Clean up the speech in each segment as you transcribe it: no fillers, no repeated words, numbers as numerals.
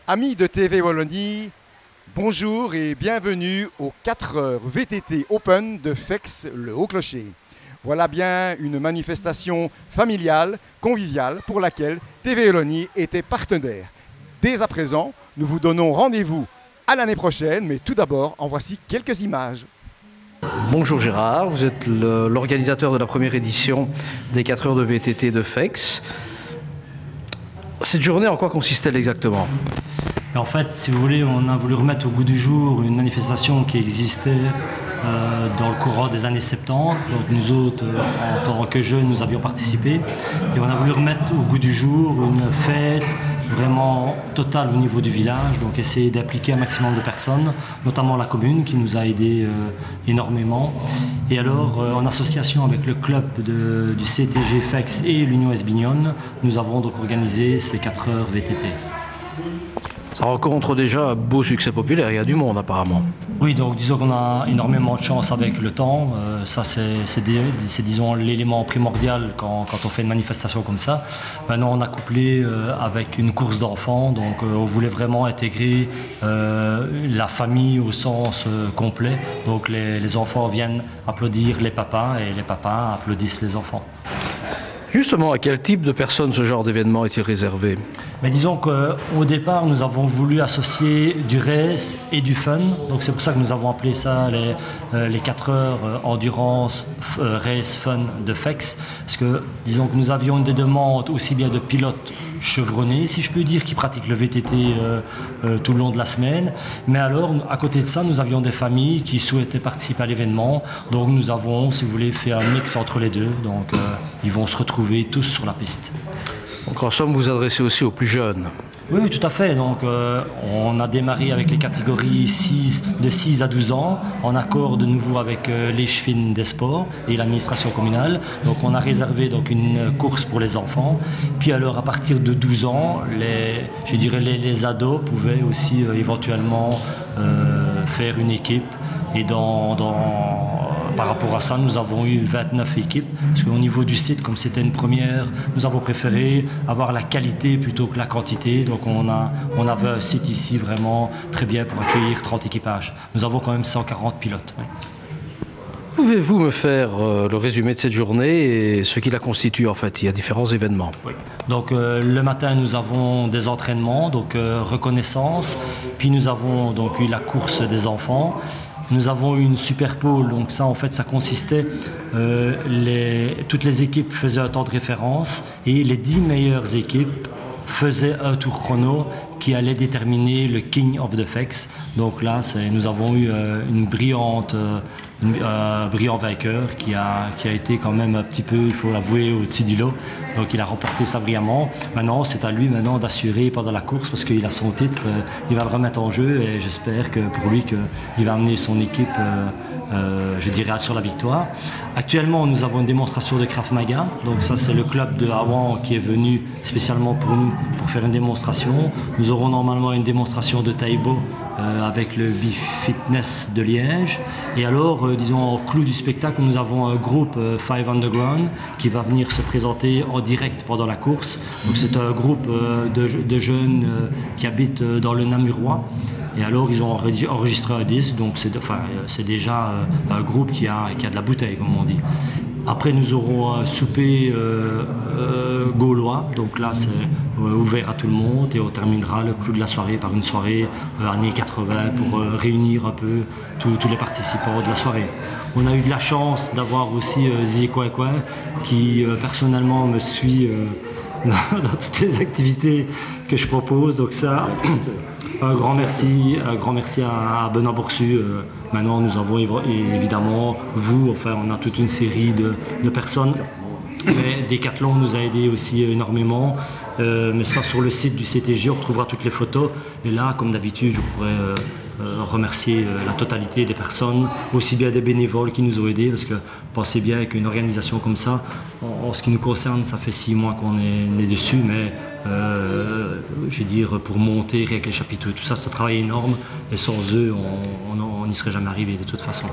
Amis de TV Wallonie, bonjour et bienvenue aux 4 heures VTT Open de Fex le Haut-Clocher. Voilà bien une manifestation familiale, conviviale, pour laquelle TV Wallonie était partenaire. Dès à présent, nous vous donnons rendez-vous à l'année prochaine, mais tout d'abord, en voici quelques images. Bonjour Gérard, vous êtes l'organisateur de la première édition des 4 heures de VTT de Fex. Cette journée, en quoi consiste-t-elle exactement? En fait, si vous voulez, on a voulu remettre au goût du jour une manifestation qui existait dans le courant des années 70. Donc nous autres, en tant que jeunes, nous avions participé. Et on a voulu remettre au goût du jour une fête vraiment totale au niveau du village. Donc essayer d'appliquer un maximum de personnes, notamment la commune qui nous a aidés énormément. Et alors, en association avec le club du CTG Fex et l'Union Esbignonne, nous avons donc organisé ces 4 heures VTT. Ça rencontre déjà un beau succès populaire, il y a du monde apparemment. Oui, donc disons qu'on a énormément de chance avec le temps. Ça, c'est disons, l'élément primordial quand on fait une manifestation comme ça. Maintenant, on a couplé avec une course d'enfants. Donc, on voulait vraiment intégrer la famille au sens complet. Donc, les enfants viennent applaudir les papas et les papas applaudissent les enfants. Justement, à quel type de personnes ce genre d'événement est-il réservé? Mais disons qu'au départ, nous avons voulu associer du race et du fun. Donc c'est pour ça que nous avons appelé ça les 4 heures endurance race fun de Fex. Parce que disons que nous avions des demandes aussi bien de pilotes chevronnés, si je peux dire, qui pratiquent le VTT tout le long de la semaine. Mais alors, à côté de ça, nous avions des familles qui souhaitaient participer à l'événement. Donc nous avons, si vous voulez, fait un mix entre les deux. Donc ils vont se retrouver tous sur la piste. Donc en somme, vous vous adressez aussi aux plus jeunes. Oui, tout à fait. Donc, on a démarré avec les catégories de 6 à 12 ans, en accord de nouveau avec les chefines des sports et l'administration communale. Donc, on a réservé donc, une course pour les enfants. Puis alors, à partir de 12 ans, les ados pouvaient aussi éventuellement faire une équipe. Et par rapport à ça, nous avons eu 29 équipes. Parce qu'au niveau du site, comme c'était une première, nous avons préféré avoir la qualité plutôt que la quantité. Donc on avait un site ici vraiment très bien pour accueillir 30 équipages. Nous avons quand même 140 pilotes. Oui. Pouvez-vous me faire le résumé de cette journée et ce qui la constitue en fait? Il y a différents événements. Oui. Donc le matin, nous avons des entraînements, donc reconnaissance. Puis nous avons donc eu la course des enfants. Nous avons eu une super pole, donc ça en fait ça consistait, toutes les équipes faisaient un temps de référence et les 10 meilleures équipes faisaient un tour chrono qui allait déterminer le King of the Fex. Donc là, nous avons eu un brillant vainqueur qui a été quand même un petit peu, il faut l'avouer, au-dessus du lot. Donc il a remporté ça brillamment. Maintenant, c'est à lui maintenant d'assurer pendant la course parce qu'il a son titre, il va le remettre en jeu et j'espère que pour lui qu'il va amener son équipe, je dirais, sur la victoire. Actuellement, nous avons une démonstration de Krav Maga. Donc ça, c'est le club de Hawan qui est venu spécialement pour nous pour faire une démonstration. Nous aurons normalement une démonstration de Taïbo avec le B-Fitness de Liège. Et alors, disons, au clou du spectacle, nous avons un groupe Five Underground qui va venir se présenter en direct pendant la course. Donc c'est un groupe de jeunes qui habitent dans le Namurois. Et alors, ils ont enregistré un disque, donc c'est déjà un groupe qui a de la bouteille, comme on dit. Après, nous aurons un souper gaulois, donc là, c'est ouvert à tout le monde. Et on terminera le clou de la soirée par une soirée années 80 pour réunir un peu tous les participants de la soirée. On a eu de la chance d'avoir aussi Zizi Kwekwe, qui personnellement me suit dans toutes les activités que je propose. Donc ça, un grand merci à Benoît Boursu. Maintenant, nous avons évidemment vous, enfin, on a toute une série de personnes. Mais Decathlon nous a aidés aussi énormément. Mais ça, sur le site du CTG, on retrouvera toutes les photos. Et là, comme d'habitude, je pourrais remercier la totalité des personnes, aussi bien des bénévoles qui nous ont aidés, parce que pensez bien qu'une organisation comme ça, en ce qui nous concerne, ça fait 6 mois qu'on est dessus, mais je veux dire, pour monter avec les chapiteaux, tout ça, c'est un travail énorme, et sans eux, on n'y serait jamais arrivé de toute façon.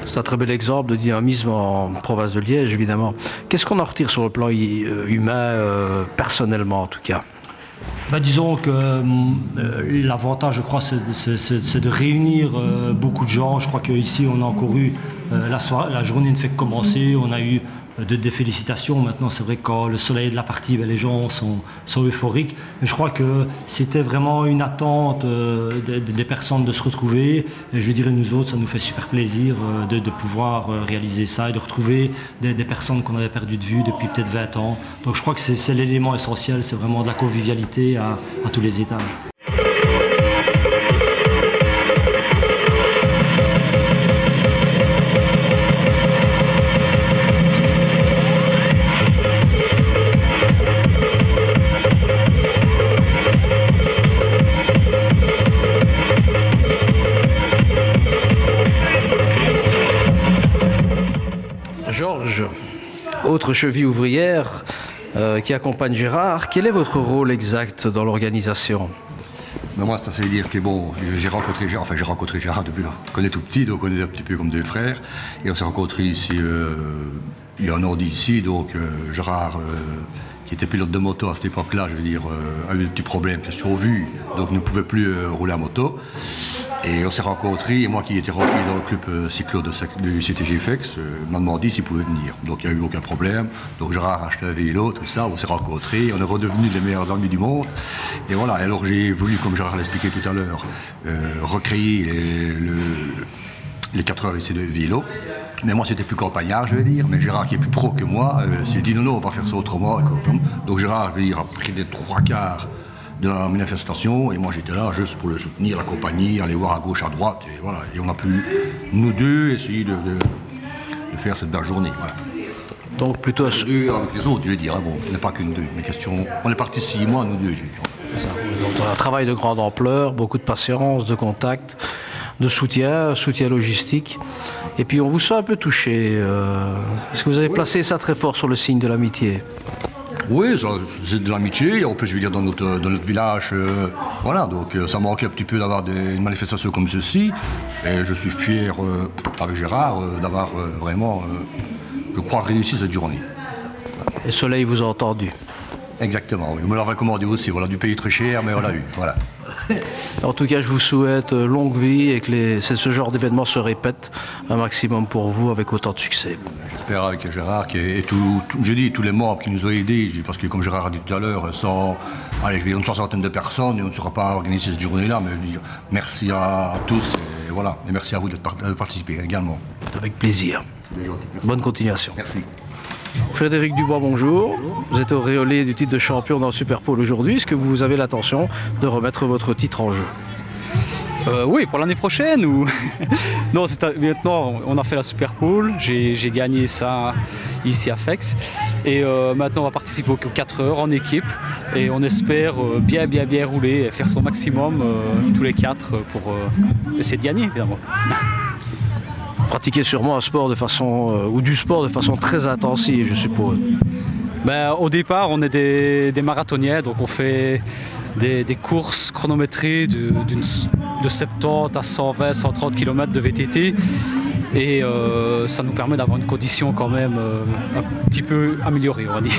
C'est un très bel exemple de dynamisme en province de Liège, évidemment. Qu'est-ce qu'on en retire sur le plan humain, personnellement en tout cas? Disons que l'avantage, je crois, c'est de réunir beaucoup de gens. Je crois qu'ici, on a encore eu la journée ne fait que commencer. On a eu des félicitations. Maintenant, c'est vrai que quand le soleil est de la partie, les gens sont euphoriques. Mais je crois que c'était vraiment une attente des personnes de se retrouver. Et je dirais, nous autres, ça nous fait super plaisir de pouvoir réaliser ça et de retrouver des personnes qu'on avait perdues de vue depuis peut-être 20 ans. Donc je crois que c'est l'élément essentiel, c'est vraiment de la convivialité à tous les étages. Georges, autre cheville ouvrière qui accompagne Gérard, quel est votre rôle exact dans l'organisation? Moi, c'est assez dire que bon, j'ai rencontré Gérard depuis qu'on est tout petit, donc on est un petit peu comme deux frères. Et on s'est rencontrés ici, il y a un an d'ici, donc Gérard, qui était pilote de moto à cette époque-là, je veux dire, a eu des petits problèmes, question vue, donc ne pouvait plus rouler à moto. Et on s'est rencontrés, et moi qui étais rentré dans le club cyclo de CTG FEX, m'a demandé s'il pouvait venir. Donc il n'y a eu aucun problème. Donc Gérard a acheté un vélo, tout ça, on s'est rencontrés, on est redevenus les meilleurs amis du monde. Et voilà, et alors j'ai voulu, comme Gérard l'expliquait tout à l'heure, recréer les 4 heures ici de vélo. Mais moi c'était plus campagnard, je vais dire, mais Gérard qui est plus pro que moi, s'est dit non, on va faire ça autrement. Donc Gérard, je veux dire, a pris les 3/4 de la manifestation, et moi j'étais là juste pour le soutenir, l'accompagner, aller voir à gauche, à droite, et voilà. Et on a pu, nous deux, essayer de faire cette belle journée. Voilà. Donc plutôt avec les autres, je vais dire, hein, bon, on n'est pas que nous deux, mais question, on est partis 6 mois, nous deux, je vais dire. Donc un travail de grande ampleur, beaucoup de patience, de contact, de soutien logistique. Et puis on vous sent un peu touché. Est-ce que vous avez placé ça très fort sur le signe de l'amitié? Oui, c'est de l'amitié. En plus, je veux dire, dans notre village, voilà, donc ça manquait un petit peu d'avoir une manifestation comme ceci. Et je suis fier, avec Gérard, d'avoir vraiment, je crois, réussi cette journée. Et le soleil vous a entendu? Exactement, oui. On me l'a recommandé aussi. Voilà, du pays très cher, mais on l'a eu. Voilà. En tout cas, je vous souhaite longue vie et que ce genre d'événement se répète un maximum pour vous avec autant de succès. J'espère avec Gérard et je dis tous les membres qui nous ont aidés, parce que comme Gérard a dit tout à l'heure, sans une soixantaine de personnes, et on ne sera pas organisé cette journée-là, mais dire merci à tous et voilà, et merci à vous de participer également. Avec plaisir. Bonne continuation. Merci. Frédéric Dubois, bonjour. Vous êtes auréolé du titre de champion dans le Superpole aujourd'hui. Est-ce que vous avez l'intention de remettre votre titre en jeu? Oui, pour l'année prochaine ou... Non, maintenant on a fait la Superpole, j'ai gagné ça ici à Fex. Et maintenant on va participer aux 4 heures en équipe. Et on espère bien rouler et faire son maximum tous les 4 pour essayer de gagner, évidemment. Pratiquer sûrement un sport de façon, ou du sport de façon très intensive, je suppose. Au départ, on est des marathoniens, donc on fait des courses chronométrées de 70 à 120, 130 km de VTT. Et ça nous permet d'avoir une condition quand même un petit peu améliorée, on va dire.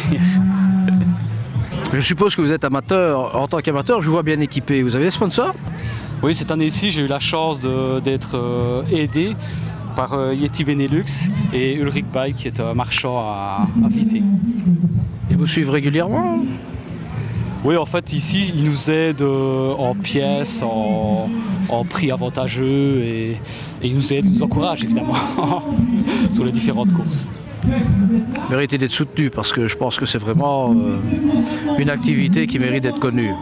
Je suppose que vous êtes amateur. En tant qu'amateur, je vous vois bien équipé. Vous avez des sponsors? Oui, cette année-ci, j'ai eu la chance d'être aidé par Yeti Benelux et Ulrich Bike, qui est un marchand à Visé. Et vous suivez régulièrement? Oui, en fait, ici, ils nous aident en pièces, en prix avantageux, et ils nous aident, ils nous encouragent évidemment sur les différentes courses. Méritez d'être soutenu, parce que je pense que c'est vraiment une activité qui mérite d'être connue.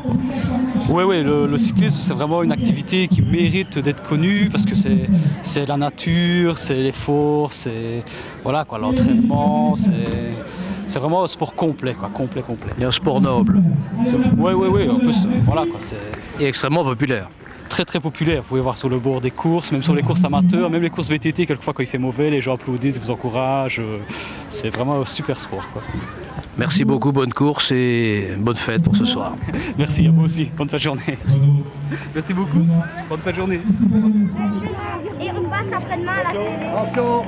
Oui, le cyclisme, c'est vraiment une activité qui mérite d'être connue, parce que c'est la nature, c'est l'effort, c'est voilà, l'entraînement, c'est vraiment un sport complet, complet. Et un sport noble. Oui, en plus, voilà, c'est... Et extrêmement populaire. Très populaire, vous pouvez voir sur le bord des courses, même sur les courses amateurs, même les courses VTT, quelquefois quand il fait mauvais, les gens applaudissent, vous encouragent, c'est vraiment un super sport, quoi. Merci beaucoup, bonne course et bonne fête pour ce soir. Merci à vous aussi, bonne fin de journée. Merci beaucoup, bonne fin de journée. Et on passe après-demain à la télé. Attention.